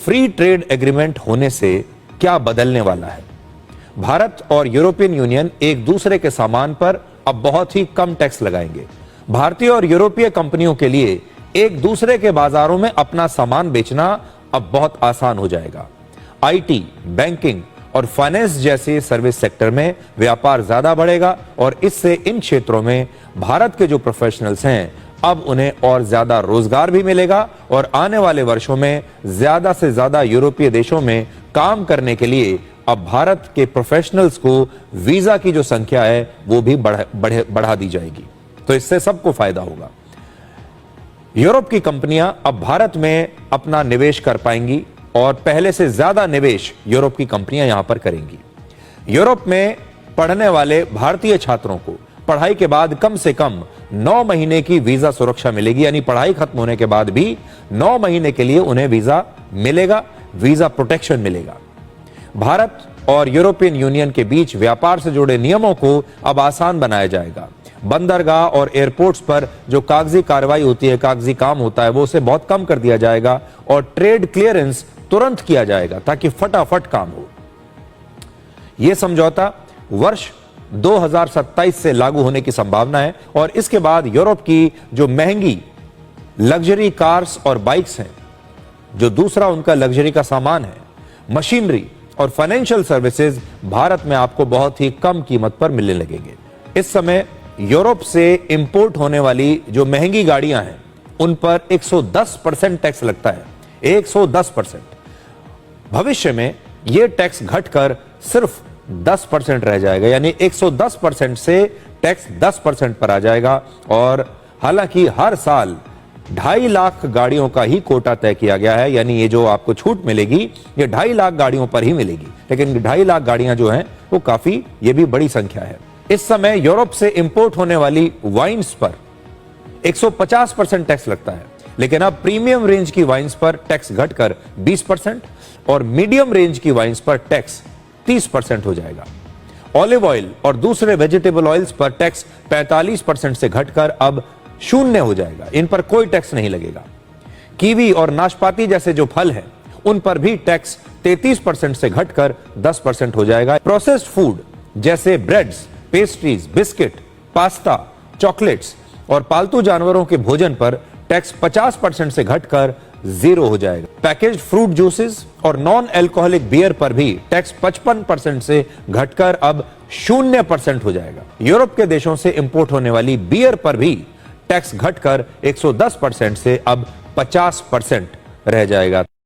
Free trade agreement होने से क्या बदलने वाला है? भारत और यूरोपियन यूनियन एक दूसरे के सामान पर अब बहुत ही कम टैक्स लगाएंगे। भारतीय और यूरोपीय कंपनियों के लिए एक दूसरे के बाजारों में अपना सामान बेचना अब बहुत आसान हो जाएगा। आईटी, बैंकिंग और फाइनेंस जैसे सर्विस सेक्टर में व्यापार ज्यादा बढ़ेगा और इससे इन क्षेत्रों में भारत के जो प्रोफेशनल्स हैं अब उन्हें और ज्यादा रोजगार भी मिलेगा और आने वाले वर्षों में ज्यादा से ज्यादा यूरोपीय देशों में काम करने के लिए अब भारत के प्रोफेशनल्स को वीजा की जो संख्या है वो भी बढ़ा दी जाएगी। तो इससे सबको फायदा होगा। यूरोप की कंपनियां अब भारत में अपना निवेश कर पाएंगी और पहले से ज्यादा निवेश यूरोप की कंपनियां यहां पर करेंगी। यूरोप में पढ़ने वाले भारतीय छात्रों को पढ़ाई के बाद कम से कम 9 महीने की वीजा सुरक्षा मिलेगी, यानी पढ़ाई खत्म होने के बाद भी 9 महीने के लिए उन्हें वीजा मिलेगा, वीजा प्रोटेक्शन मिलेगा। भारत और यूरोपियन यूनियन के बीच व्यापार से जुड़े नियमों को अब आसान बनाया जाएगा। बंदरगाह और एयरपोर्ट्स पर जो कागजी कार्रवाई होती है, कागजी काम होता है, वो उसे बहुत कम कर दिया जाएगा और ट्रेड क्लियरेंस तुरंत किया जाएगा ताकि फटाफट काम हो। यह समझौता वर्ष 2027 से लागू होने की संभावना है और इसके बाद यूरोप की जो महंगी लग्जरी कार्स और बाइक्स हैं, जो दूसरा उनका लग्जरी का सामान है, मशीनरी और फाइनेंशियल सर्विसेज भारत में आपको बहुत ही कम कीमत पर मिलने लगेंगे। इस समय यूरोप से इंपोर्ट होने वाली जो महंगी गाड़ियां हैं उन पर 110% टैक्स लगता है, 110%। भविष्य में यह टैक्स घटकर सिर्फ 10% रह जाएगा, यानी 110% से टैक्स 10% पर आ जाएगा। और हालांकि हर साल 2.5 लाख गाड़ियों का ही कोटा तय किया गया है, यानी ये जो आपको छूट मिलेगी ये 2.5 लाख गाड़ियों पर ही मिलेगी, लेकिन 2.5 लाख गाड़ियां जो हैं वो काफी, ये भी बड़ी संख्या है। इस समय यूरोप से इंपोर्ट होने वाली वाइन्स पर 150% टैक्स लगता है, लेकिन अब प्रीमियम रेंज की वाइन्स पर टैक्स घटकर 20% और मीडियम रेंज की वाइन्स पर टैक्स 30% हो जाएगा। ऑलिव ऑयल और दूसरे वेजिटेबल ऑयल्स पर टैक्स 45% से घटकर अब 0 हो जाएगा, इन पर कोई टैक्स नहीं लगेगा। कीवी और नाशपाती जैसे जो फल हैं उन पर भी टैक्स 33% से घटकर 10% हो जाएगा। प्रोसेस्ड फूड जैसे breads, pastries, biscuit, pasta, chocolates और पालतू जानवरों के भोजन पर टैक्स 50% से घटकर 0 हो जाएगा। पैकेज्ड फ्रूट जूसेस और नॉन अल्कोहलिक बियर पर भी टैक्स 55% से घटकर अब 0% हो जाएगा। यूरोप के देशों से इंपोर्ट होने वाली बियर पर भी टैक्स घटकर 110% से अब 50% रह जाएगा।